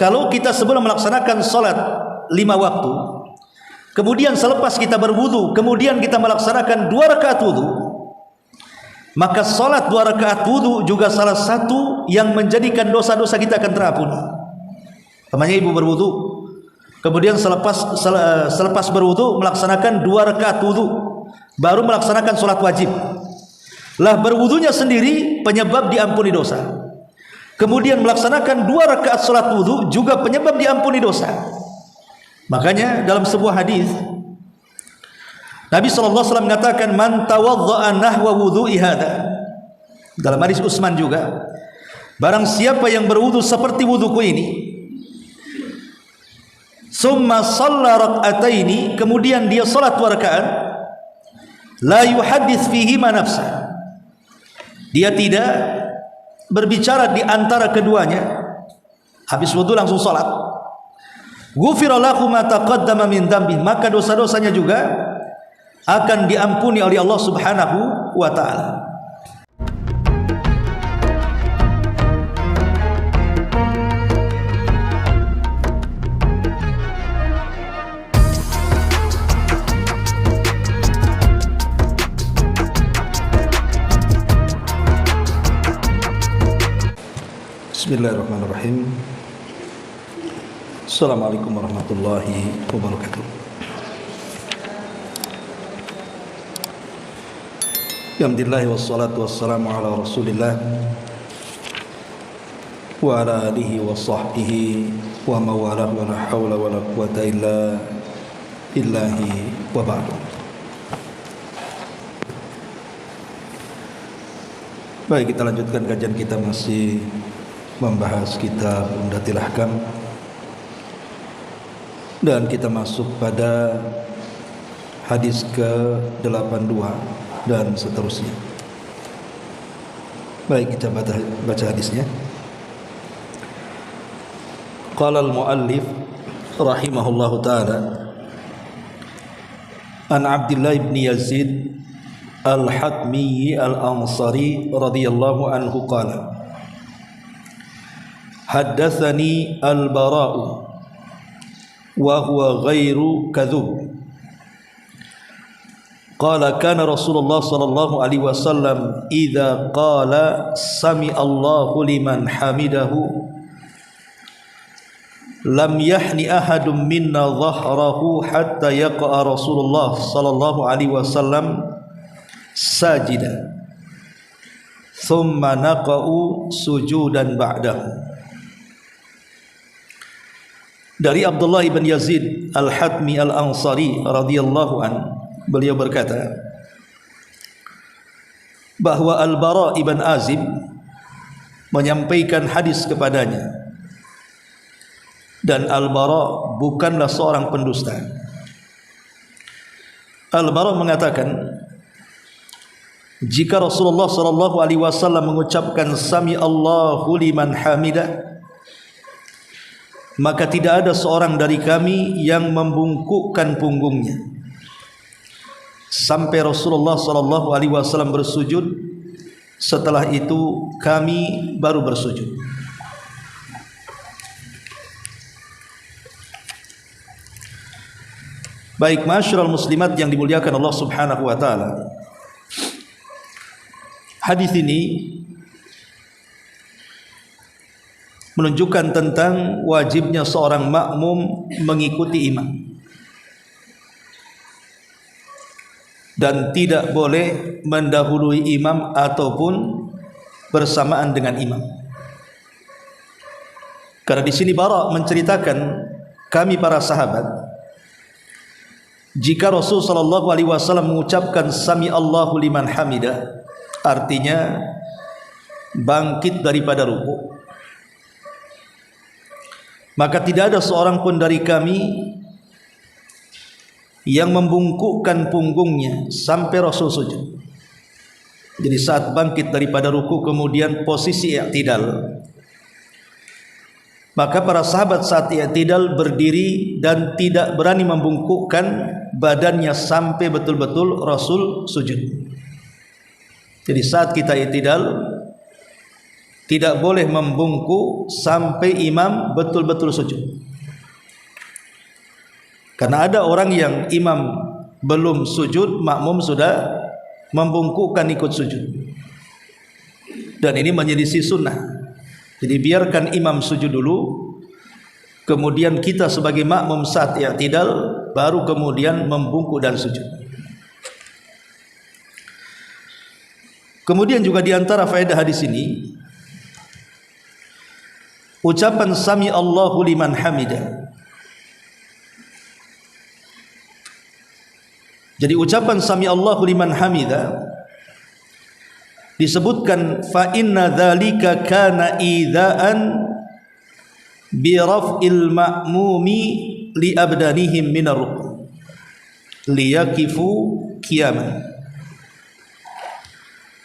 kalau kita sebelum melaksanakan salat 5 waktu, kemudian selepas kita berwudu, kemudian kita melaksanakan 2 rakaat wudu, maka salat 2 rakaat wudu juga salah satu yang menjadikan dosa-dosa kita akan terampuni. Namanya ibu berwudu, kemudian selepas berwudu melaksanakan 2 rakaat wudu, baru melaksanakan salat wajib. Lah berwudunya sendiri penyebab diampuni dosa. Kemudian melaksanakan 2 rakaat salat wudu juga penyebab diampuni dosa. Makanya dalam sebuah hadis Nabi SAW mengatakan, man tawadda'a nahwa wudu'i hadha. Dalam hadis Utsman juga, barang siapa yang berwudu seperti wuduku ini, summa shalla rak'ataini, kemudian dia salat 2 rakaat, la yuhaddits fihi ma nafsa, dia tidak berbicara di antara keduanya, habis wudu langsung salat, ghufira lahu ma taqaddama min dzambi, maka dosa-dosanya juga akan diampuni oleh Allah Subhanahu wa taala. Bismillahirrahmanirrahim. Assalamualaikum warahmatullahi wabarakatuh. Alhamdulillah wassalatu wassalamu ala Rasulillah wa ala alihi wa sahbihi wa mawalah wa la hawla wa la quwata illa billahi wa ba'du. Baik, kita lanjutkan kajian kita, masih membahas kitab Umdatul Ahkam, dan kita masuk pada hadis ke-82 dan seterusnya. Baik, kita baca hadisnya. Qala al-muallif rahimahullahu taala an Abdullah ibn Yazid al-Hatmi al-Ansari radhiyallahu anhu qala haddatsani al-Bara'u wa huwa ghairu kadhub qala kana Rasulullah sallallahu alaihi wasallam idza qala sami Allahu liman hamidahu lam yahni ahadun minna dhahrahu hatta yaqa Rasulullah sallallahu alaihi wasallam sajida thumma naqa'u sujudan ba'dahu. Dari Abdullah ibn Yazid al-Hatmi al-Ansari radhiyallahu an, beliau berkata bahwa Al-Bara ibn Azib menyampaikan hadis kepadanya, dan Al-Bara bukanlah seorang pendusta. Al-Bara mengatakan, jika Rasulullah sallallahu alaihi wasallam mengucapkan sami Allahu liman hamidah, maka tidak ada seorang dari kami yang membungkukkan punggungnya sampai Rasulullah sallallahu alaihi wasallam bersujud. Setelah itu kami baru bersujud. Baik, masyarul muslimat yang dimuliakan Allah Subhanahu wa taala, hadis ini menunjukkan tentang wajibnya seorang makmum mengikuti imam dan tidak boleh mendahului imam ataupun bersamaan dengan imam. Karena di sini Bara menceritakan, kami para sahabat, jika Rasul sallallahu alaihi wasallam mengucapkan sami Allahu liman hamidah, artinya bangkit daripada ruku', maka tidak ada seorang pun dari kami yang membungkukkan punggungnya sampai Rasul sujud. Jadi saat bangkit daripada ruku kemudian posisi i'tidal, maka para sahabat saat i'tidal berdiri dan tidak berani membungkukkan badannya sampai betul-betul Rasul sujud. Jadi saat kita i'tidal, tidak boleh membungkuk sampai imam betul-betul sujud. Karena ada orang yang imam belum sujud, makmum sudah membungkukkan ikut sujud. Dan ini menyelisih sunnah. Jadi biarkan imam sujud dulu, kemudian kita sebagai makmum saat i'tidal baru kemudian membungkuk dan sujud. Kemudian juga di antara faedah hadis ini, ucapan sami Allahu liman hamidah. Jadi ucapan sami Allahu liman hamidah disebutkan fa inna dzalika kana idzaan bi raf'il ma'mumi li abdanihim min ar-rukun liyaqifu qiyaman.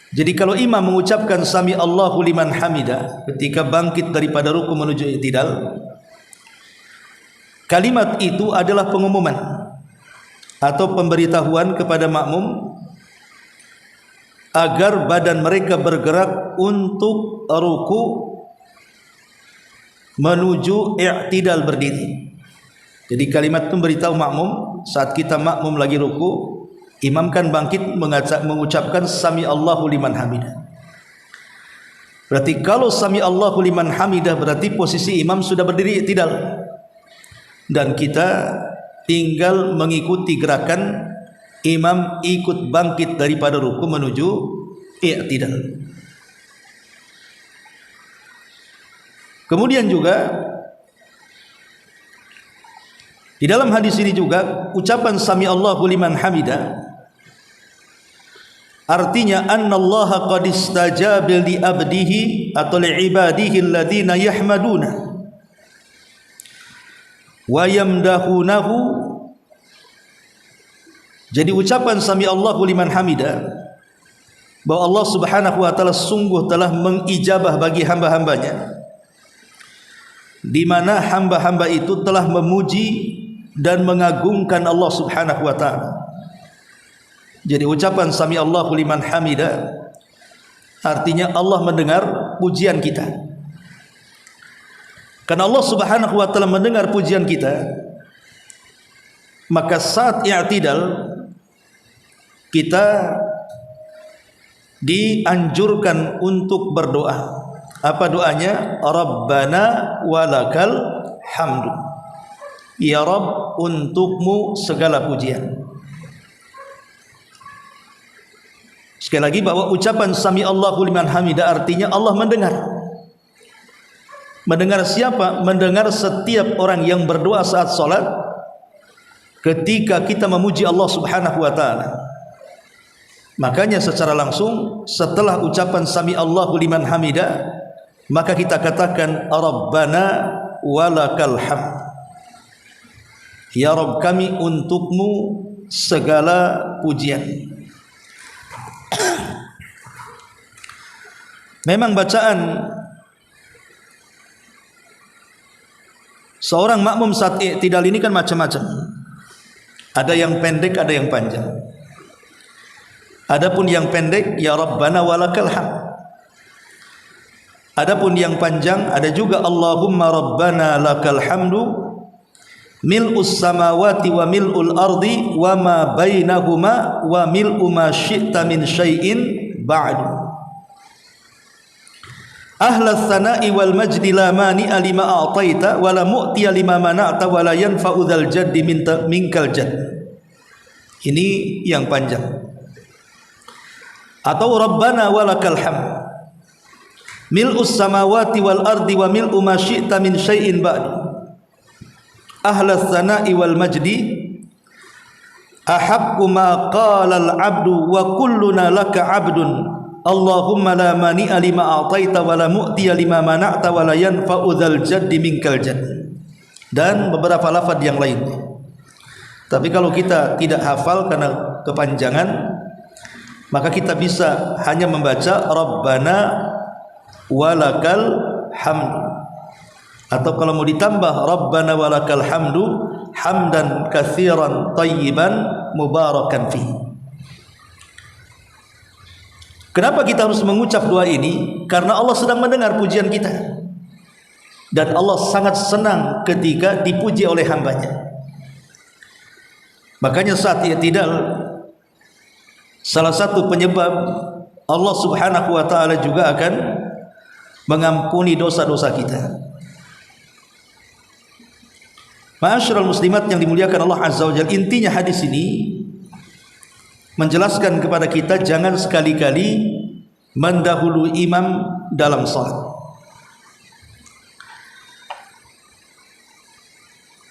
Jadi kalau imam mengucapkan sami Allahu liman hamidah ketika bangkit daripada ruku menuju i'tidal, kalimat itu adalah pengumuman atau pemberitahuan kepada makmum agar badan mereka bergerak untuk ruku menuju i'tidal berdiri. Jadi kalimat itu memberitahu makmum saat kita makmum lagi ruku, imam kan bangkit mengucapkan sami Allahu liman hamidah. Berarti kalau sami Allahu liman hamidah berarti posisi imam sudah berdiri i'tidal, dan kita tinggal mengikuti gerakan imam ikut bangkit daripada ruku menuju i'tidal. Kemudian juga di dalam hadis ini juga ucapan sami Allahu liman hamidah artinya annallaha qad istajaba li abdihi atau li ibadihi alladhina yahmaduna wa yamdahunahu. Jadi ucapan sami Allahu liman hamidah bahwa Allah Subhanahu wa taala sungguh telah mengijabah bagi hamba-hambanya, di mana hamba-hamba itu telah memuji dan mengagungkan Allah Subhanahu wa taala. Jadi ucapan sami Allahu liman hamidah artinya Allah mendengar pujian kita. Karena Allah Subhanahu wa taala mendengar pujian kita, maka saat i'tidal kita dianjurkan untuk berdoa. Apa doanya? Rabbana walakal hamdu. Ya Rabb, untukmu segala pujian. Sekali lagi bahwa ucapan sami Allahu liman hamidah artinya Allah mendengar. Mendengar siapa? Mendengar setiap orang yang berdoa saat salat ketika kita memuji Allah Subhanahu wa taala. Makanya secara langsung setelah ucapan sami Allahu liman hamidah, maka kita katakan Rabbana walakal hamd. Ya Rabb kami, untukmu segala pujian. Memang bacaan seorang makmum saat i'tidal ini kan macam-macam. Ada yang pendek, ada yang panjang. Adapun yang pendek, ya Rabbana walakal hamd. Adapun yang panjang, ada juga Allahumma Rabbana lakal hamdu mil'us samawati wa mil'ul ardi wa ma bainahuma wa mil'u ma syi'ta min syai'in ba'du. Ahlas sana'i wal majdi la mani'a lima a'taita wa la mu'tiya lima mana'ta wa la yanfa'u dzal jaddi minkal jadd. Ini yang panjang. Atau Rabbana walakal hamd mil'us samawati wal ardi wa mil'u ma syi'ta min syai'in ba'du. Ahlas sana'i wal majdi ahaqqu ma qala al 'abdu wa kulluna laka 'abdun. Allahumma la mani'a lima a'taita wa la mu'tiya lima mana'ta wa la yanfa'u dzal jaddi minkal jadd. Dan beberapa lafaz yang lain. Tapi kalau kita tidak hafal karena kepanjangan, maka kita bisa hanya membaca Rabbana walakal hamdu. Atau kalau mau ditambah Rabbana walakal hamdu hamdan katsiran thayyiban mubarakan fi. Kenapa kita harus mengucap doa ini? Karena Allah sedang mendengar pujian kita, dan Allah sangat senang ketika dipuji oleh hambanya. Makanya saat i'tidal, salah satu penyebab Allah subhanahu wa ta'ala juga akan mengampuni dosa-dosa kita. Ma'asyiral muslimat yang dimuliakan Allah azza wa jalla, intinya hadis ini menjelaskan kepada kita jangan sekali-kali mendahului imam dalam salat.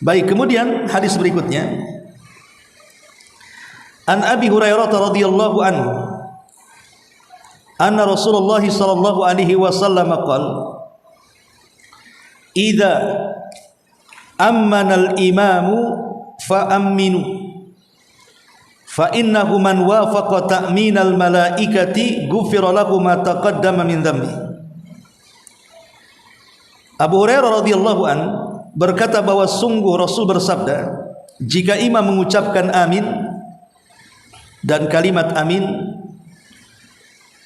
Baik, kemudian hadis berikutnya, An Abi Hurairah radhiyallahu anhu anna Rasulullah sallallahu alaihi wasallam qala idza ammana al-imamu fa amminu fa innahu man wafaqa ta'minal malaikati ghufira lahu ma taqaddama min dhanbi. Abu Hurairah radhiyallahu an berkata bahwa sungguh Rasul bersabda, jika imam mengucapkan amin, dan kalimat amin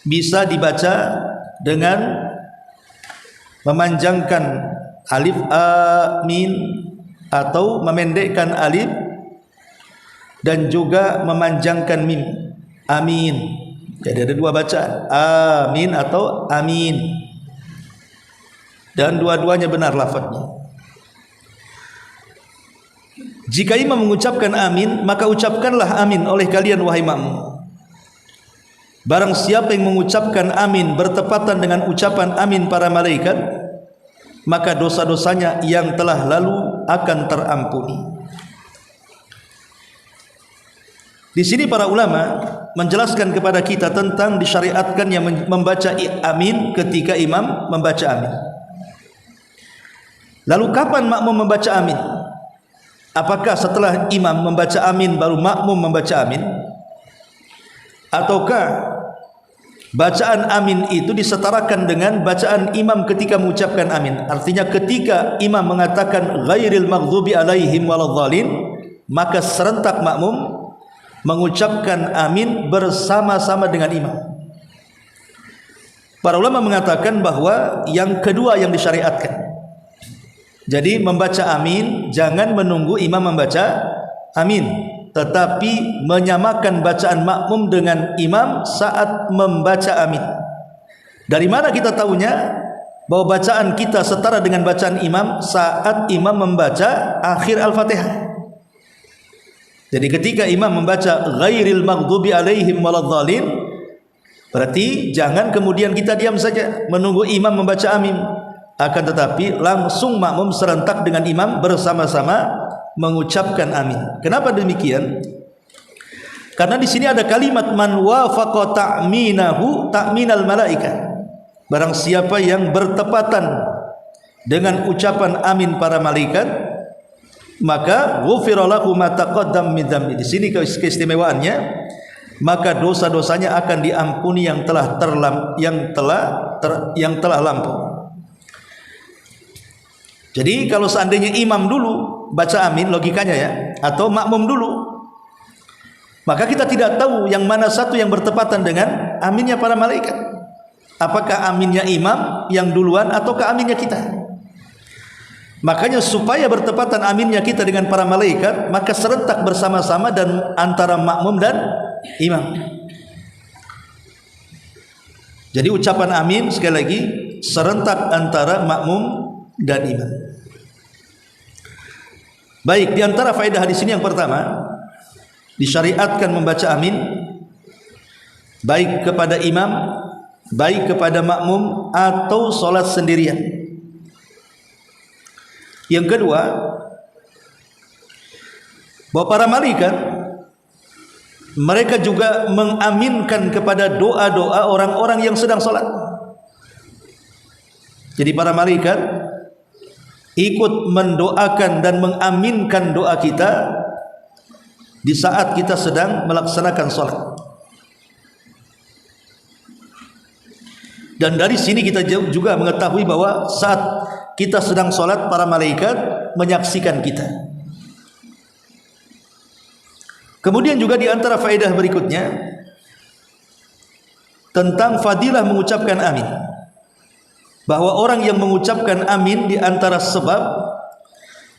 bisa dibaca dengan memanjangkan alif amin atau memendekkan alif, dan juga memanjangkan mim amin. Jadi ada dua bacaan, amin atau amin, dan dua-duanya benar lafadznya. Jika imam mengucapkan amin, maka ucapkanlah amin oleh kalian wahai makmum. Barang siapa yang mengucapkan amin bertepatan dengan ucapan amin para malaikat, maka dosa-dosanya yang telah lalu akan terampuni. Di sini para ulama menjelaskan kepada kita tentang disyariatkannya membaca amin ketika imam membaca amin. Lalu kapan makmum membaca amin? Apakah setelah imam membaca amin baru makmum membaca amin? Ataukah bacaan amin itu disetarakan dengan bacaan imam ketika mengucapkan amin? Artinya ketika imam mengatakan ghairil maghdubi alaihim waladhdallin, maka serentak makmum mengucapkan amin bersama-sama dengan imam. Para ulama mengatakan bahwa yang kedua yang disyariatkan. Jadi membaca amin jangan menunggu imam membaca amin, tetapi menyamakan bacaan makmum dengan imam saat membaca amin. Dari mana kita tahunya bahwa bacaan kita setara dengan bacaan imam? Saat imam membaca akhir Al-Fatihah. Jadi ketika imam membaca ghairil maghdubi alaihim waladhdallin, berarti jangan kemudian kita diam saja menunggu imam membaca amin, akan tetapi langsung makmum serentak dengan imam bersama-sama mengucapkan amin. Kenapa demikian? Karena di sini ada kalimat man wafaqa ta'minahu ta'minal malaikat. Barang siapa yang bertepatan dengan ucapan amin para malaikat, maka ghufira lahu ma taqaddam min dzambi. Di sini keistimewaannya, maka dosa-dosanya akan diampuni yang telah lampau. Jadi kalau seandainya imam dulu baca amin, logikanya ya, atau makmum dulu, maka kita tidak tahu yang mana satu yang bertepatan dengan aminnya para malaikat. Apakah aminnya imam yang duluan ataukah aminnya kita? Makanya supaya bertepatan aminnya kita dengan para malaikat, maka serentak bersama-sama dan antara makmum dan imam. Jadi ucapan amin sekali lagi serentak antara makmum dan imam. Baik, di antara faedah hadis ini yang pertama, disyariatkan membaca amin baik kepada imam, baik kepada makmum atau salat sendirian. Yang kedua, bahwa para malaikat mereka juga mengaminkan kepada doa-doa orang-orang yang sedang salat. Jadi para malaikat ikut mendoakan dan mengaminkan doa kita di saat kita sedang melaksanakan salat. Dan dari sini kita juga mengetahui bahwa saat kita sedang salat, para malaikat menyaksikan kita. Kemudian juga di antara faedah berikutnya, tentang fadilah mengucapkan amin. Bahwa orang yang mengucapkan amin di antara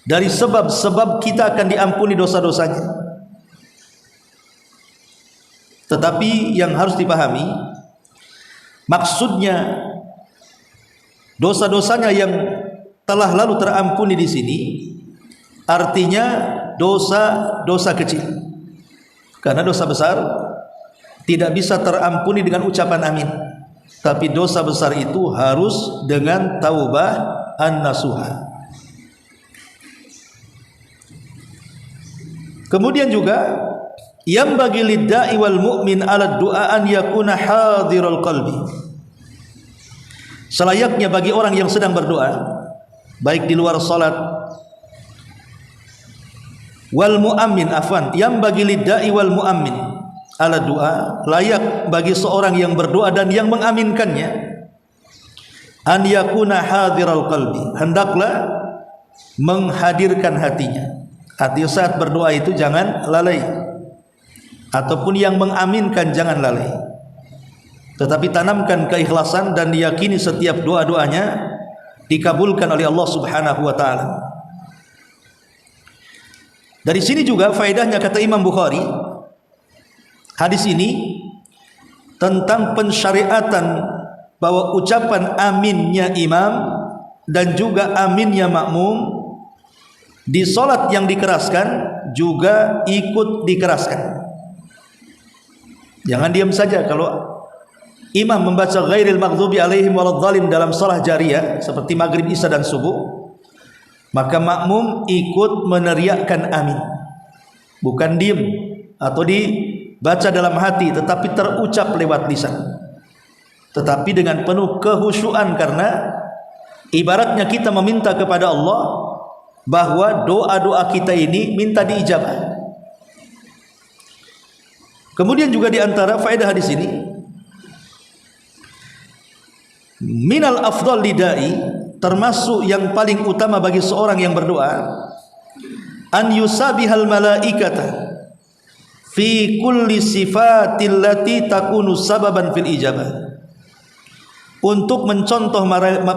dari sebab-sebab kita akan diampuni dosa-dosanya. Tetapi yang harus dipahami, maksudnya dosa-dosanya yang telah lalu terampuni di sini artinya dosa-dosa kecil. Karena dosa besar tidak bisa terampuni dengan ucapan amin. Tapi dosa besar itu harus dengan taubah an-nasuha. Kemudian juga yang bagi lidda'i wal mu'min ala du'a an yakuna hadirul qalbi. Selayaknya bagi orang yang sedang berdoa, baik di luar salat, wal mu'ammin yang bagi lidda'i wal mu'ammin ala doa, layak bagi seorang yang berdoa dan yang mengaminkannya, an yakuna hadirul qalbi, hendaklah menghadirkan hatinya. Artinya saat berdoa itu jangan lalai, ataupun yang mengaminkan jangan lalai, tetapi tanamkan keikhlasan dan diyakini setiap doa-doanya dikabulkan oleh Allah Subhanahu wa taala. Dari sini juga faedahnya, kata Imam Bukhari, hadis ini tentang pensyariatan bahwa ucapan aminnya imam dan juga aminnya makmum di salat yang dikeraskan juga ikut dikeraskan. Jangan diam saja. Kalau imam membaca ghairil maghdubi alaihim waladhdallin dalam salat jariyah seperti maghrib, isya dan subuh, maka makmum ikut meneriakkan amin, bukan diam atau dibaca dalam hati, tetapi terucap lewat lisan, tetapi dengan penuh kehusyuan, karena ibaratnya kita meminta kepada Allah bahwa doa-doa kita ini minta diijabah. Kemudian juga di antara faedah hadis ini, minal afdal lidai, termasuk yang paling utama bagi seorang yang berdoa, an yusabihal malaikata fi kulli sifatil lati takunu sababan fil ijabah, untuk mencontoh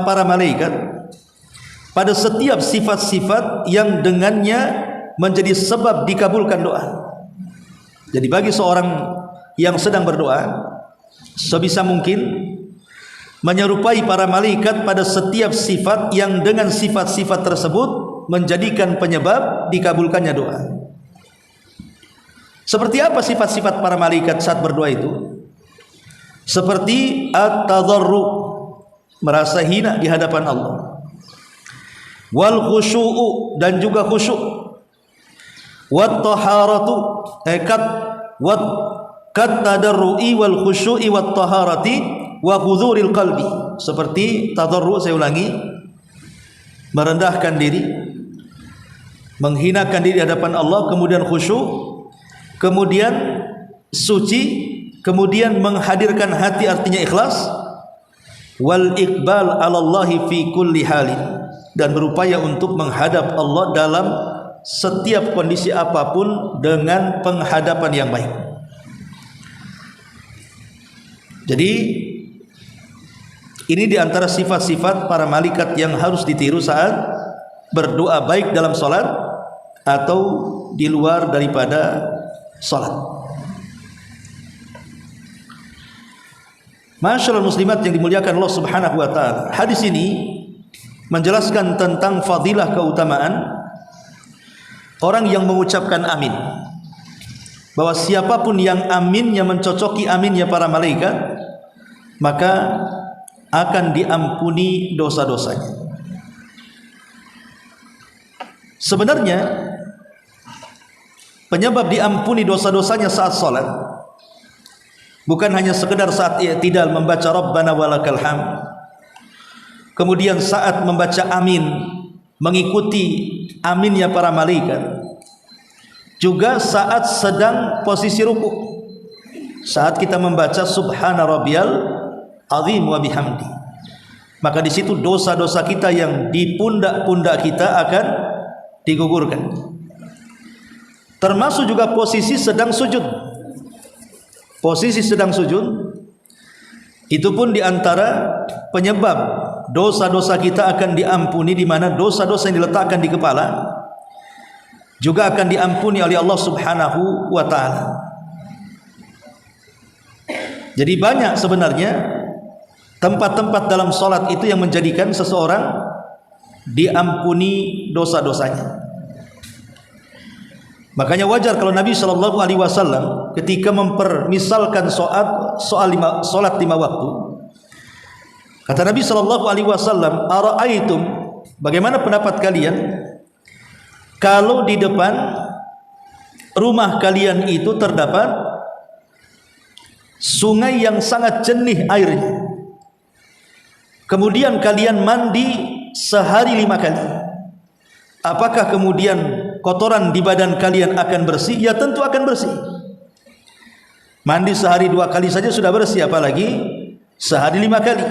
para malaikat pada setiap sifat-sifat yang dengannya menjadi sebab dikabulkan doa. Jadi bagi seorang yang sedang berdoa, sebisa mungkin menyerupai para malaikat pada setiap sifat yang dengan sifat-sifat tersebut menjadikan penyebab dikabulkannya doa. Seperti apa sifat-sifat para malaikat saat berdoa itu? Seperti at-tadarru, merasa hina di hadapan Allah, wal khusyu'u, dan juga khusyuk, wat taharatu, kat tadarru'i wal khusyu'i wat taharati wa hudhuril qalbi. Seperti tadarru', saya ulangi, merendahkan diri, menghinakan diri di hadapan Allah, kemudian khusyuk, kemudian suci, kemudian menghadirkan hati, artinya ikhlas, wal iqbal 'ala Allahi fi kulli halin, dan berupaya untuk menghadap Allah dalam setiap kondisi apapun dengan penghadapan yang baik. Jadi ini diantara sifat-sifat para malaikat yang harus ditiru saat berdoa, baik dalam salat atau di luar daripada salat. Masyaallah muslimat yang dimuliakan Allah Subhanahu wa taala, hadis ini menjelaskan tentang fadilah, keutamaan orang yang mengucapkan amin, bahwa siapapun yang aminnya mencocoki aminnya para malaikat, maka akan diampuni dosa-dosanya. Sebenarnya penyebab diampuni dosa-dosanya saat salat bukan hanya sekedar saat i'tidal membaca Rabbana walakal hamd, kemudian saat membaca amin mengikuti aminnya para malaikat, juga saat sedang posisi ruku, saat kita membaca subhana rabbiyal azim wa bihamdi, maka di situ dosa-dosa kita yang di pundak-pundak kita akan digugurkan. Termasuk juga posisi sedang sujud. Posisi sedang sujud Itu pun diantara penyebab dosa-dosa kita akan diampuni, di mana dosa-dosa yang diletakkan di kepala juga akan diampuni oleh Allah Subhanahu wa ta'ala. Jadi banyak sebenarnya tempat-tempat dalam salat itu yang menjadikan seseorang diampuni dosa-dosanya. Makanya wajar kalau Nabi Shallallahu Alaihi Wasallam ketika mempermisalkan solat 5 waktu, kata Nabi Shallallahu Alaihi Wasallam, "Ara'aitum, bagaimana pendapat kalian kalau di depan rumah kalian itu terdapat sungai yang sangat jernih airnya, kemudian kalian mandi sehari 5 kali, apakah kemudian kotoran di badan kalian akan bersih?" Ya tentu akan bersih. Mandi sehari 2 kali saja sudah bersih, apalagi sehari 5 kali.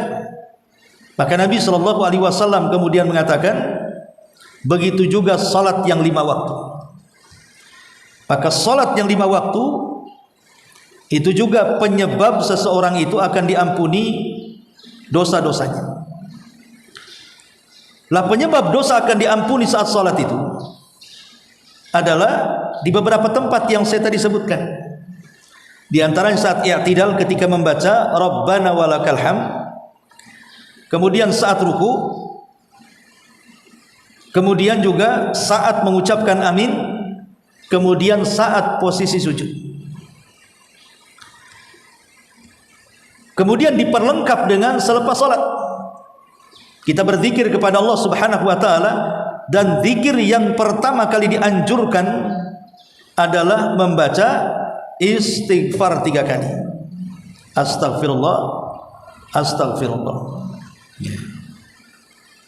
Maka Nabi Shallallahu Alaihi Wasallam kemudian mengatakan, begitu juga salat yang 5 waktu. Maka salat yang 5 waktu itu juga penyebab seseorang itu akan diampuni dosa-dosanya. Lah penyebab dosa akan diampuni saat salat itu adalah di beberapa tempat yang saya tadi sebutkan. Di antaranya saat i'tidal ketika membaca Rabbana walakal hamd, kemudian saat ruku, kemudian juga saat mengucapkan amin, kemudian saat posisi sujud. Kemudian diperlengkap dengan selepas salat. Kita berzikir kepada Allah Subhanahu wa taala, dan zikir yang pertama kali dianjurkan adalah membaca istighfar 3 kali. Astagfirullah, astagfirullah.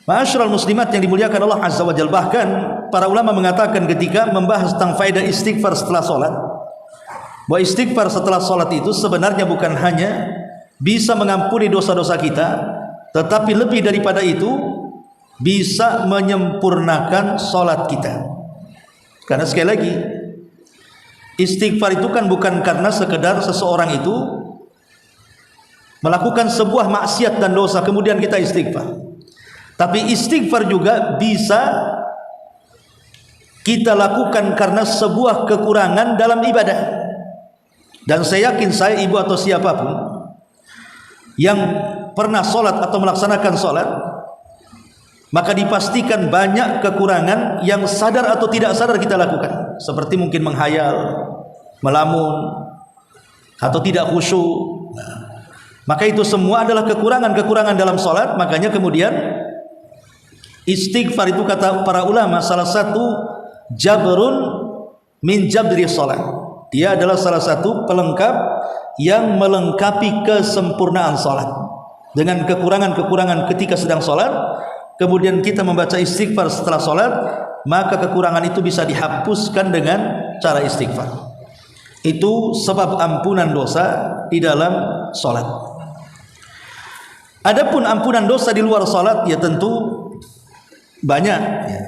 Ma'asyiral muslimat yang dimuliakan Allah Azza wa Jalla, bahkan para ulama mengatakan ketika membahas tentang faedah istighfar setelah salat, bahwa istighfar setelah salat itu sebenarnya bukan hanya bisa mengampuni dosa-dosa kita, tetapi lebih daripada itu bisa menyempurnakan salat kita. Karena sekali lagi, istighfar itu kan bukan karena sekedar seseorang itu melakukan sebuah maksiat dan dosa kemudian kita istighfar. Tapi istighfar juga bisa kita lakukan karena sebuah kekurangan dalam ibadah. Dan saya yakin, saya, ibu atau siapapun yang pernah sholat atau melaksanakan sholat, maka dipastikan banyak kekurangan yang sadar atau tidak sadar kita lakukan, seperti mungkin menghayal, melamun, atau tidak khusyuk. Maka itu semua adalah kekurangan-kekurangan dalam sholat. Makanya kemudian istighfar itu kata para ulama salah satu jabrun min jabri sholat. Dia adalah salah satu pelengkap yang melengkapi kesempurnaan sholat. Dengan kekurangan-kekurangan ketika sedang sholat, kemudian kita membaca istighfar setelah sholat, maka kekurangan itu bisa dihapuskan dengan cara istighfar. Itu sebab ampunan dosa di dalam sholat. Adapun ampunan dosa di luar sholat, ya tentu banyak, ya.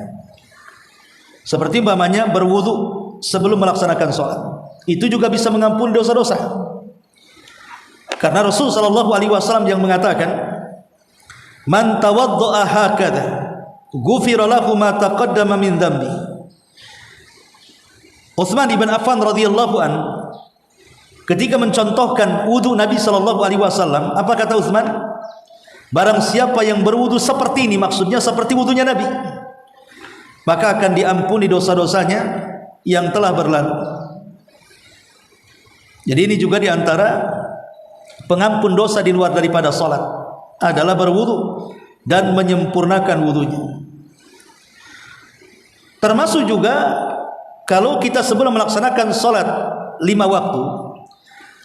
Seperti umpamanya berwudu sebelum melaksanakan sholat, itu juga bisa mengampuni dosa-dosa. Karena Rasul Shallallahu Alaihi Wasallam yang mengatakan, man tawadda'a hakadha ghufira lahu ma taqaddama min dhanbi. Utsman ibn Affan radhiyallahu an ketika mencontohkan wudu Nabi Shallallahu Alaihi Wasallam, apa kata Utsman? Barang siapa yang berwudu seperti ini, maksudnya seperti wudunya Nabi, maka akan diampuni dosa-dosanya yang telah berlalu. Jadi ini juga diantara pengampun dosa di luar daripada salat adalah berwudu dan menyempurnakan wudunya. Termasuk juga kalau kita sebelum melaksanakan salat 5 waktu,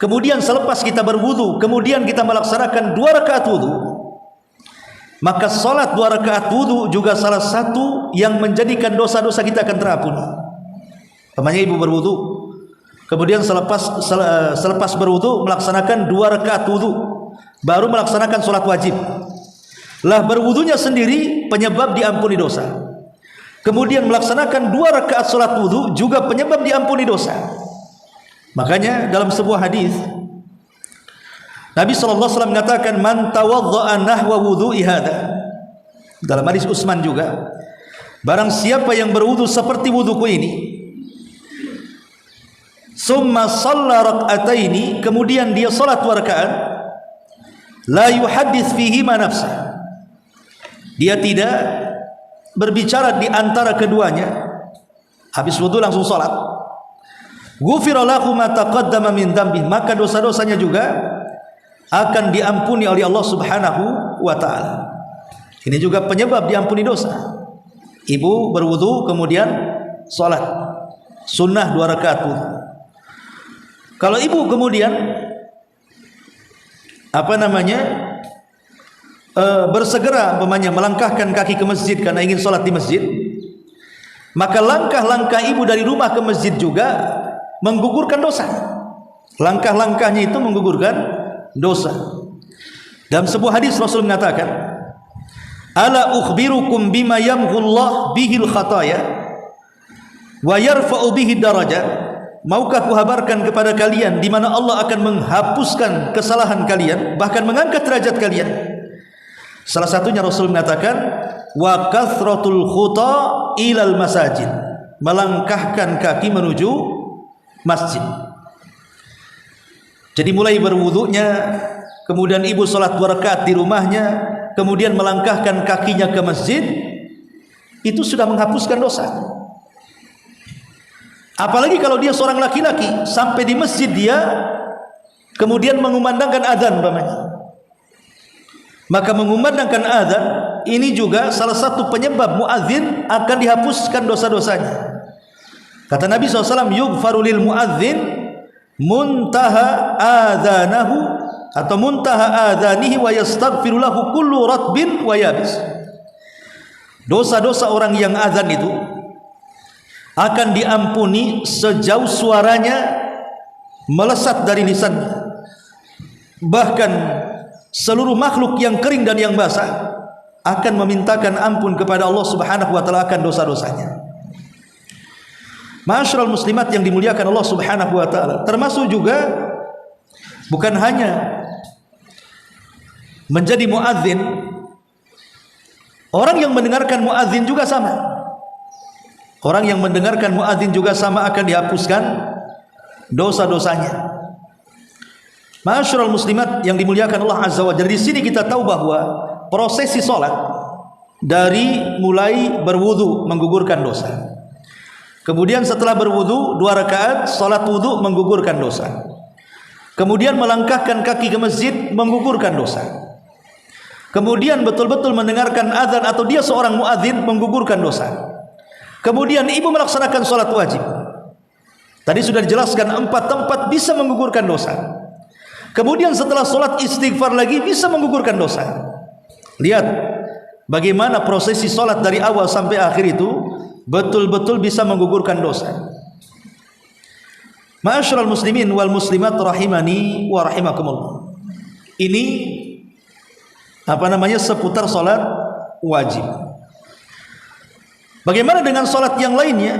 kemudian selepas kita berwudu, kemudian kita melaksanakan 2 rakaat wudu, maka salat 2 rakaat wudu juga salah satu yang menjadikan dosa-dosa kita akan terampuni. Namanya ibu berwudu, kemudian selepas berwudu melaksanakan 2 rakaat wudu, baru melaksanakan sholat wajib. Lah berwudunya sendiri penyebab diampuni dosa. Kemudian melaksanakan 2 rakaat sholat wudu juga penyebab diampuni dosa. Makanya dalam sebuah hadis Nabi SAW mengatakan, man tawadda'a nahwa wudu'i hadha. Dalam hadis Utsman juga, barang siapa yang berwudu seperti wuduku ini, summa shalla rak'ataini, kemudian dia salat 2 rakaat, la yuhaddits fihi ma nafsa, dia tidak berbicara di antara keduanya, habis wudu langsung salat, ghufira lahu ma taqaddama min dzambi, maka dosa-dosanya juga akan diampuni oleh Allah Subhanahu wa taala. Ini juga penyebab diampuni dosa. Ibu berwudu kemudian salat sunnah 2 rakaat wudu. Kalau ibu kemudian bersegera melangkahkan kaki ke masjid karena ingin salat di masjid, maka langkah-langkah ibu dari rumah ke masjid juga menggugurkan dosa. Langkah-langkahnya itu menggugurkan dosa. Dalam sebuah hadis Rasul mengatakan, ala ukhbirukum bima yamhullah bihil khataya wa yarfa'u bihi darajat. Maukah kuhabarkan kepada kalian di mana Allah akan menghapuskan kesalahan kalian, bahkan mengangkat derajat kalian. Salah satunya Rasul mengatakan, wa kathratul khuta ilal masajid, melangkahkan kaki menuju masjid. Jadi mulai berwudunya, kemudian ibu salat 2 rakaat di rumahnya, kemudian melangkahkan kakinya ke masjid, itu sudah menghapuskan dosa. Apalagi kalau dia seorang laki-laki, sampai di masjid dia kemudian mengumandangkan azan umpamanya, maka mengumandangkan azan ini juga salah satu penyebab muadzin akan dihapuskan dosa-dosanya. Kata Nabi SAW, yughfaru lil muadzin muntaha adzanahu atau muntaha adzanihi wa yastaghfiru lahu kullu ratbin wa yabis. Dosa-dosa orang yang azan itu akan diampuni sejauh suaranya melesat dari lisannya. Bahkan seluruh makhluk yang kering dan yang basah akan memintakan ampun kepada Allah Subhanahu wa taala akan dosa-dosanya. Ma'asyiral muslimat yang dimuliakan Allah Subhanahu wa taala, termasuk juga bukan hanya menjadi muadzin, orang yang mendengarkan muadzin juga sama. Orang yang mendengarkan muadzin juga sama akan dihapuskan dosa-dosanya. Ma'asyiral muslimat yang dimuliakan Allah Azza wa Jalla, di sini kita tahu bahwa prosesi salat dari mulai berwudu menggugurkan dosa. Kemudian setelah berwudu 2 rakaat salat wudu menggugurkan dosa. Kemudian melangkahkan kaki ke masjid menggugurkan dosa. Kemudian betul-betul mendengarkan azan atau dia seorang muadzin menggugurkan dosa. Kemudian ibu melaksanakan salat wajib. Tadi sudah dijelaskan 4 tempat bisa menggugurkan dosa. Kemudian setelah salat istighfar lagi bisa menggugurkan dosa. Lihat bagaimana prosesi salat dari awal sampai akhir itu betul-betul bisa menggugurkan dosa. Ma'asyiral muslimin wal muslimat rahimani wa rahimakumullah. Ini seputar salat wajib. Bagaimana dengan salat yang lainnya?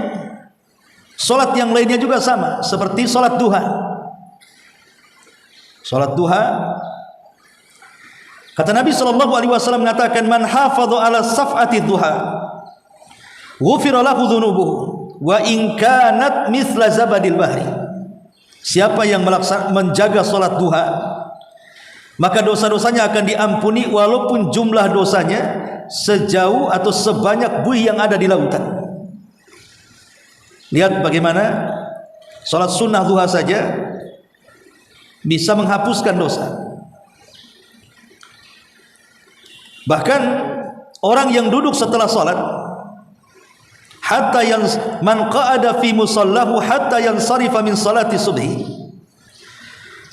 Salat yang lainnya juga sama, seperti salat duha. Salat duha, kata Nabi SAW mengatakan, man hafadhu ala saf'ati duha ghufira lahu dhunubuhu wa in kanat mithla zabadil bahri. Siapa yang menjaga salat duha, maka dosa-dosanya akan diampuni walaupun jumlah dosanya sejauh atau sebanyak buih yang ada di lautan. Lihat bagaimana salat sunnah duha saja bisa menghapuskan dosa. Bahkan orang yang duduk setelah salat, hatta yang man qa'ada fi musallahu hatta yansarifa min salati subhi,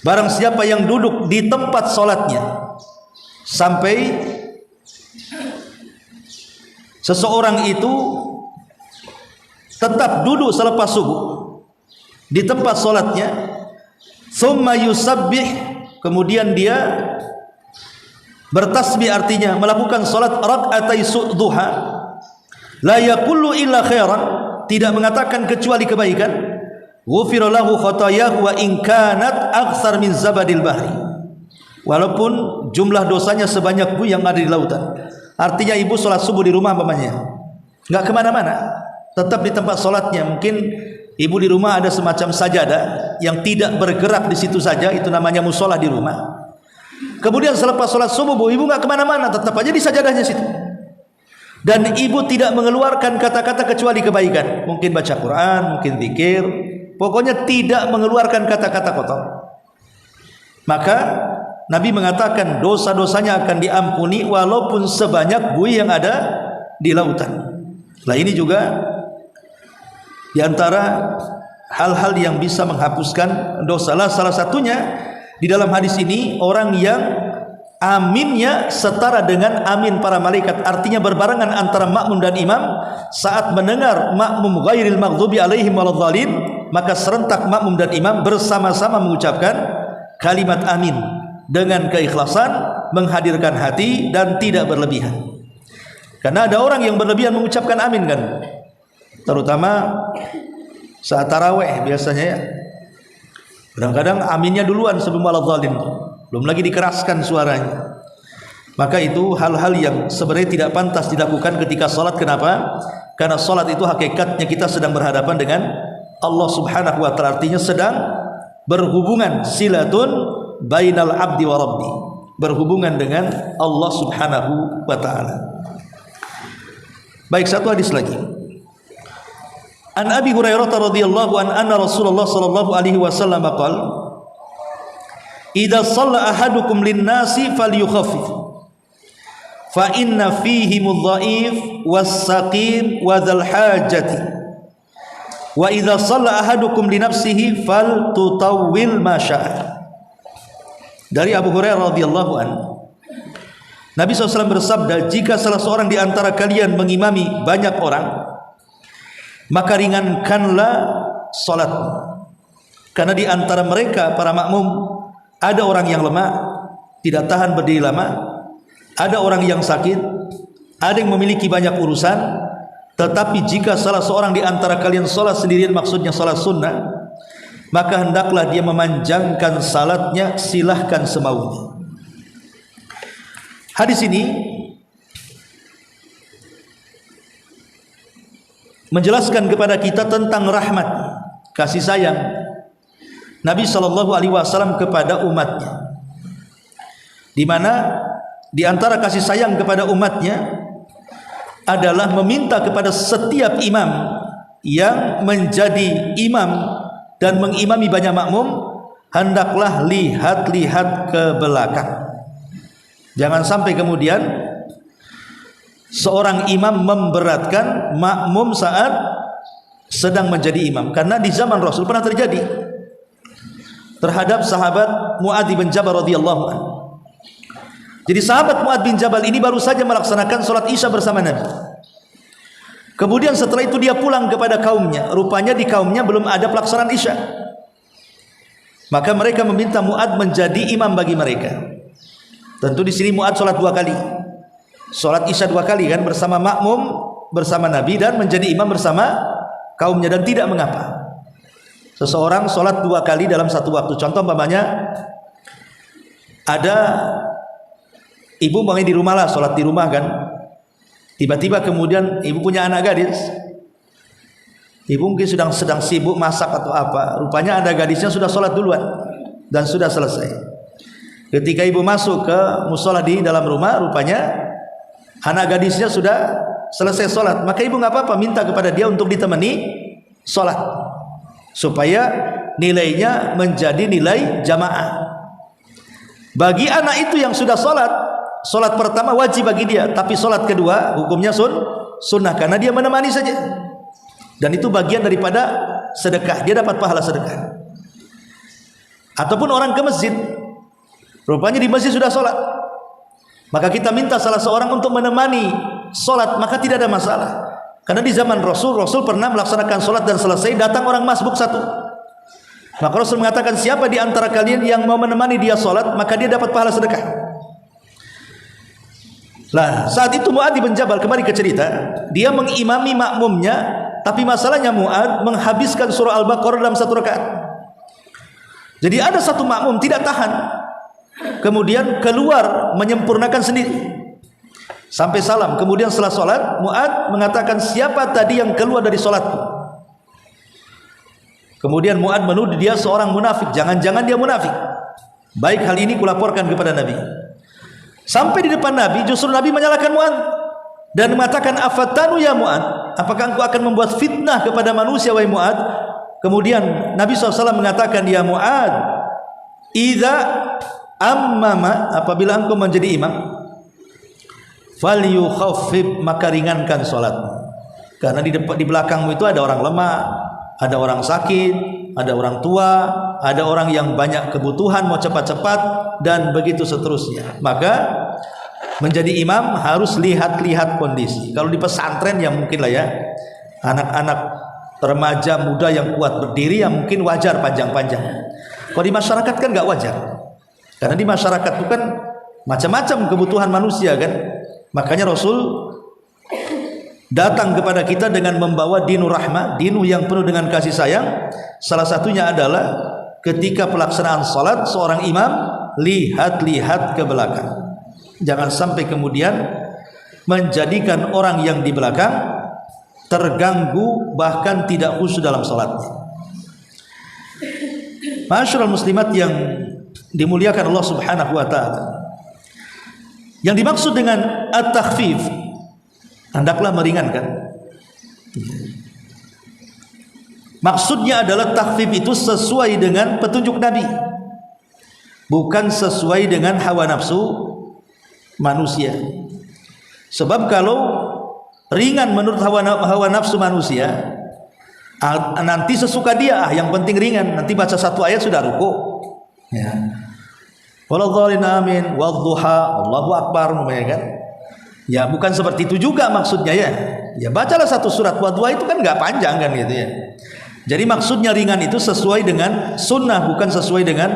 barang siapa yang duduk di tempat salatnya sampai seseorang itu tetap duduk selepas subuh di tempat salatnya, thumma yusabbih, kemudian dia bertasbih, artinya melakukan salat rak'atai duha, la yaqulu illa khairan, tidak mengatakan kecuali kebaikan, ghufira lahu khatayahu wa in kanat aktsar min zabadil bahri, walaupun jumlah dosanya sebanyak buih yang ada di lautan. Artinya ibu sholat subuh di rumah umpamanya, nggak kemana-mana, tetap di tempat sholatnya. Mungkin ibu di rumah ada semacam sajadah yang tidak bergerak di situ saja, itu namanya musola di rumah. Kemudian selepas sholat subuh ibu nggak kemana-mana, tetap aja di sajadahnya situ. Dan ibu tidak mengeluarkan kata-kata kecuali kebaikan. Mungkin baca Quran, mungkin zikir, pokoknya tidak mengeluarkan kata-kata kotor. Maka Nabi mengatakan dosa-dosanya akan diampuni walaupun sebanyak buih yang ada di lautan. Nah, ini juga di antara hal-hal yang bisa menghapuskan dosa. Salah satunya di dalam hadis ini, orang yang aminnya setara dengan amin para malaikat, artinya berbarengan antara makmum dan imam. Saat mendengar makmum ghairil maghdubi alaihim waladhdallin, maka serentak makmum dan imam bersama-sama mengucapkan kalimat amin dengan keikhlasan, menghadirkan hati dan tidak berlebihan. Karena ada orang yang berlebihan mengucapkan amin kan, terutama saat tarawih biasanya ya. Kadang-kadang aminnya duluan sebelum waladhdallin, belum lagi dikeraskan suaranya. Maka itu hal-hal yang sebenarnya tidak pantas dilakukan ketika sholat. Kenapa? Karena sholat itu hakikatnya kita sedang berhadapan dengan Allah subhanahu wa ta'ala. Artinya sedang berhubungan, silatun bainal abdi wa rabbi, berhubungan dengan Allah subhanahu wa ta'ala. Baik, satu hadis lagi. An Abi Hurairah radhiyallahu anna Rasulullah sallallahu alaihi wasallam qala, idza shalla ahadukum lin-nasi falyukhaffif fa inna fihim adh-dha'if was-saqim wa dzal hajati wa idza shalla ahadukum li nafsihi faltutawwil ma syaa. Dari Abu Hurairah radhiyallahu anhu, Nabi SAW bersabda, jika salah seorang di antara kalian mengimami banyak orang, maka ringankanlah salat, karena di antara mereka para makmum ada orang yang lemah, tidak tahan berdiri lama, ada orang yang sakit, ada yang memiliki banyak urusan. Tetapi jika salah seorang di antara kalian salat sendirian, maksudnya salat sunnah, maka hendaklah dia memanjangkan salatnya, silahkan semaunya. Hadis ini menjelaskan kepada kita tentang rahmat, kasih sayang Nabi SAW kepada umatnya, di mana di antara kasih sayang kepada umatnya adalah meminta kepada setiap imam yang menjadi imam dan mengimami banyak makmum, hendaklah lihat-lihat ke belakang. Jangan sampai kemudian seorang imam memberatkan makmum saat sedang menjadi imam. Karena di zaman Rasul pernah terjadi terhadap sahabat Mu'adz bin Jabal radhiyallahu anhu. Jadi sahabat Mu'adz bin Jabal ini baru saja melaksanakan sholat Isya bersama Nabi. Kemudian setelah itu dia pulang kepada kaumnya. Rupanya di kaumnya belum ada pelaksanaan Isya. Maka mereka meminta Mu'adz menjadi imam bagi mereka. Tentu di sini Mu'adz sholat 2 kali. Sholat Isya 2 kali kan, bersama makmum bersama Nabi, dan menjadi imam bersama kaumnya, dan tidak mengapa. Seseorang sholat 2 kali dalam satu waktu. Contoh umpamanya ada ibu mau di rumah lah, sholat di rumah kan. Tiba-tiba kemudian ibu punya anak gadis. Ibu mungkin sedang sibuk masak atau apa. Rupanya ada gadisnya sudah sholat duluan dan sudah selesai. Ketika ibu masuk ke musola di dalam rumah, rupanya anak gadisnya sudah selesai sholat. Maka ibu nggak apa-apa, minta kepada dia untuk ditemani sholat, supaya nilainya menjadi nilai jamaah. Bagi anak itu yang sudah sholat, sholat pertama wajib bagi dia, tapi sholat kedua hukumnya sunnah, karena dia menemani saja. Dan itu bagian daripada sedekah, dia dapat pahala sedekah. Ataupun orang ke masjid, rupanya di masjid sudah sholat, maka kita minta salah seorang untuk menemani sholat, maka tidak ada masalah. Karena di zaman Rasul pernah melaksanakan sholat dan selesai, datang orang masbuk satu. Maka Rasul mengatakan, siapa di antara kalian yang mau menemani dia sholat, maka dia dapat pahala sedekah. Nah, saat itu Mu'adz bin Jabal, kembali ke cerita, dia mengimami makmumnya, tapi masalahnya Mu'adz menghabiskan surah Al-Baqarah dalam 1 rakaat. Jadi ada satu makmum tidak tahan, kemudian keluar menyempurnakan sendiri sampai salam. Kemudian setelah sholat, Mu'adz mengatakan, siapa tadi yang keluar dari sholatku? Kemudian Mu'adz menuduh dia seorang munafik. Jangan-jangan dia munafik. Baik, hal ini kulaporkan kepada Nabi. Sampai di depan Nabi, justru Nabi menyalahkan Mu'adz dan mengatakan, afatanu ya Mu'adz, apakah engkau akan membuat fitnah kepada manusia wahai Mu'adz? Kemudian Nabi SAW mengatakan, ya Mu'adz, idza ammama, apabila engkau menjadi imam, falyukhaffif, maka ringankan salatmu. Karena di belakangmu itu ada orang lemah, ada orang sakit, ada orang tua, ada orang yang banyak kebutuhan mau cepat-cepat, dan begitu seterusnya. Maka menjadi imam harus lihat-lihat kondisi. Kalau di pesantren ya mungkin lah ya, anak-anak remaja muda yang kuat berdiri ya mungkin wajar panjang-panjang. Kalau di masyarakat kan nggak wajar, karena di masyarakat itu kan macam-macam kebutuhan manusia kan. Makanya Rasul datang kepada kita dengan membawa dinur rahmah, dinu yang penuh dengan kasih sayang. Salah satunya adalah ketika pelaksanaan salat seorang imam, lihat-lihat ke belakang. Jangan sampai kemudian menjadikan orang yang di belakang terganggu, bahkan tidak khusyuk dalam salatnya. Ma'asyiral muslimat yang dimuliakan Allah Subhanahu wa taala, yang dimaksud dengan at-takhfif, hendaklah meringankan. Maksudnya adalah takhfif itu sesuai dengan petunjuk Nabi, bukan sesuai dengan hawa nafsu manusia. Sebab kalau ringan menurut hawa nafsu manusia, nanti sesuka dia, yang penting ringan, nanti baca satu ayat sudah ruku ya. Waladhdallin amin, wadduha, Allahu akbar, kan? Ya bukan seperti itu juga maksudnya ya. Ya bacalah satu surat, wadduha itu kan nggak panjang kan gitu ya. Jadi maksudnya ringan itu sesuai dengan sunnah, bukan sesuai dengan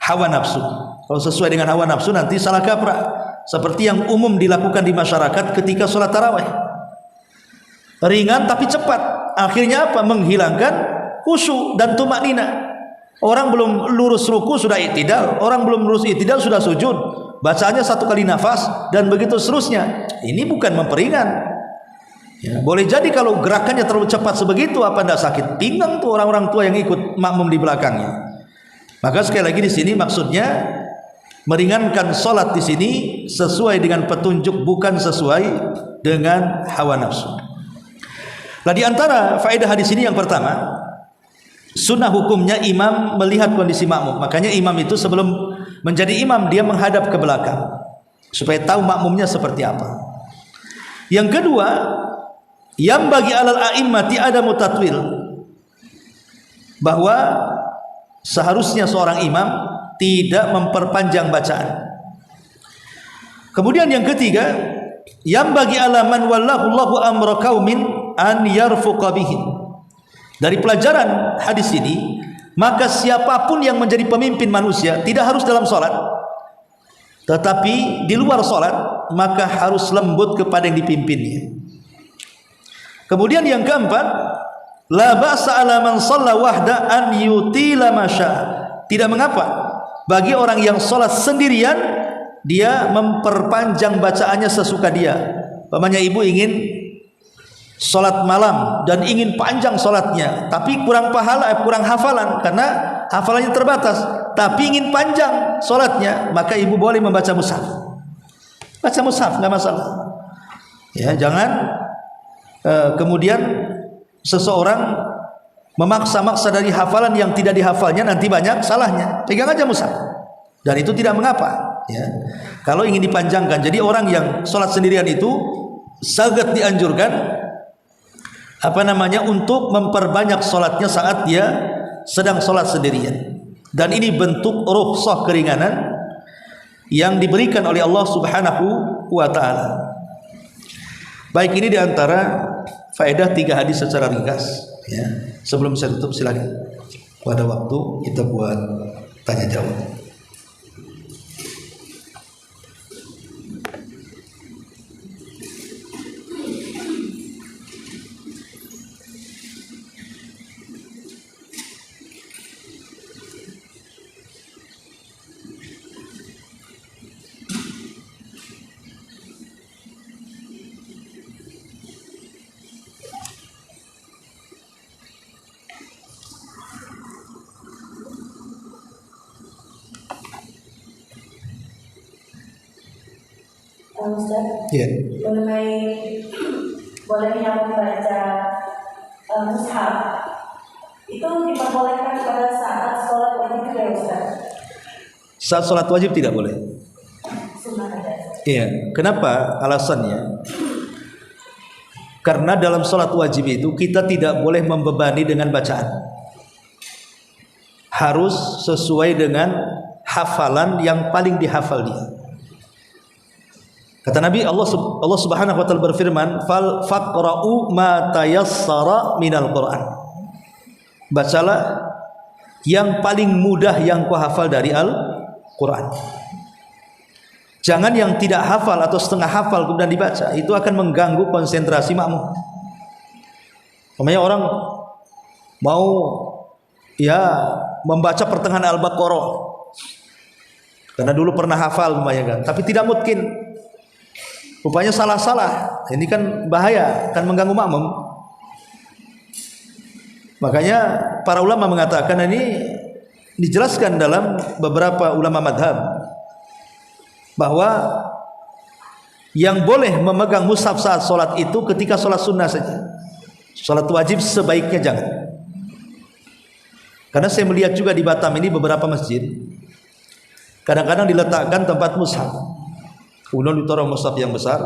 hawa nafsu. Kalau sesuai dengan hawa nafsu nanti salah kaprah, seperti yang umum dilakukan di masyarakat ketika sholat tarawih. Ringan tapi cepat, akhirnya apa? Menghilangkan khusyuk dan tumaknina. Orang belum lurus ruku sudah i'tidal, orang belum lurus i'tidal sudah sujud, bacaannya satu kali nafas, dan begitu seterusnya. Ini bukan memperingan ya. Boleh jadi kalau gerakannya terlalu cepat sebegitu, apa tidak sakit pinggang tuh orang-orang tua yang ikut makmum di belakangnya. Maka sekali lagi di sini maksudnya meringankan salat di sini sesuai dengan petunjuk, bukan sesuai dengan hawa nafsu. Nah, di antara faedah hadis ini yang pertama, sunnah hukumnya imam melihat kondisi makmum. Makanya imam itu sebelum menjadi imam dia menghadap ke belakang supaya tahu makmumnya seperti apa. Yang kedua, yang bagi alal a'immati ada mutatwil, bahwa seharusnya seorang imam tidak memperpanjang bacaan. Kemudian yang ketiga, yang bagi alaman wallahu amra qaumin an yarfuqa bihim. Dari pelajaran hadis ini, maka siapapun yang menjadi pemimpin manusia tidak harus dalam sholat, tetapi di luar sholat, maka harus lembut kepada yang dipimpinnya. Kemudian yang keempat, la ba'sa ala man shalla wahda an yutila masya. Tidak mengapa bagi orang yang sholat sendirian, dia memperpanjang bacaannya sesuka dia. Umpamanya ibu ingin sholat malam dan ingin panjang sholatnya, tapi kurang pahala, kurang hafalan karena hafalannya terbatas, tapi ingin panjang sholatnya, maka ibu boleh membaca mushaf. Baca mushaf nggak masalah. Ya, jangan kemudian seseorang memaksa-maksa dari hafalan yang tidak dihafalnya, nanti banyak salahnya. Pegang aja mushaf, dan itu tidak mengapa. Ya, kalau ingin dipanjangkan, jadi orang yang sholat sendirian itu sangat dianjurkan untuk memperbanyak sholatnya saat dia sedang sholat sendirian. Dan ini bentuk rukhsah, keringanan yang diberikan oleh Allah Subhanahu wa ta'ala. Baik, ini diantara faedah 3 hadis secara ringkas ya. Sebelum saya tutup, silakan pada waktu kita buat tanya jawab. Ustaz, Ya. mengenai bolehnya membaca mushaf itu diperbolehkan pada saat sholat wajib juga ya Ustaz? Saat sholat wajib tidak boleh. Sunnah ada. Iya. Kenapa? Alasannya, karena dalam sholat wajib itu kita tidak boleh membebani dengan bacaan. Harus sesuai dengan hafalan yang paling dihafal dia. Kata Nabi, Allah Subhanahu wa taala berfirman, "Fal faqra'u ma tayassara minal Qur'an." Bacalah yang paling mudah yang kau hafal dari Al-Qur'an. Jangan yang tidak hafal atau setengah hafal kemudian dibaca, itu akan mengganggu konsentrasi makmum. Namanya orang mau membaca pertengahan Al-Baqarah karena dulu pernah hafal kan, tapi tidak mungkin. Rupanya salah-salah. Ini kan bahaya, akan mengganggu makmum. Makanya para ulama mengatakan, ini dijelaskan dalam beberapa ulama madhab, bahwa yang boleh memegang mushaf saat sholat itu ketika sholat sunnah saja. Sholat wajib sebaiknya jangan. Karena saya melihat juga di Batam ini beberapa masjid, kadang-kadang diletakkan tempat mushaf, kemudian ditaruh mushaf yang besar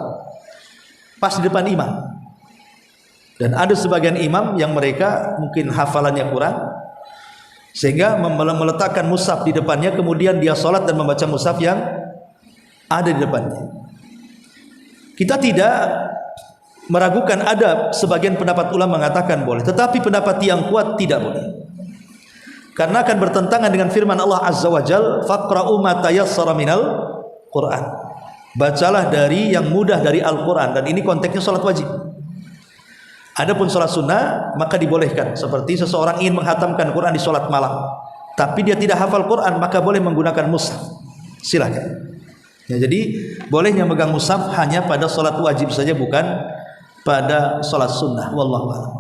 pas di depan imam. Dan ada sebagian imam yang mereka mungkin hafalannya kurang, sehingga meletakkan mushaf di depannya, kemudian dia sholat dan membaca mushaf yang ada di depannya. Kita tidak meragukan, ada sebagian pendapat ulama mengatakan boleh, tetapi pendapat yang kuat tidak boleh, karena akan bertentangan dengan firman Allah Azza wa Jalla, "Faqra'u ma tayassara minal Qur'an." Bacalah dari yang mudah dari Al-Quran, dan ini konteksnya sholat wajib. Adapun sholat sunnah maka dibolehkan, seperti seseorang ingin menghatamkan Quran di sholat malam, tapi dia tidak hafal Quran, maka boleh menggunakan mushaf, silakan. Ya, jadi bolehnya megang mushaf hanya pada sholat wajib saja, bukan pada sholat sunnah. Wallahu a'lam.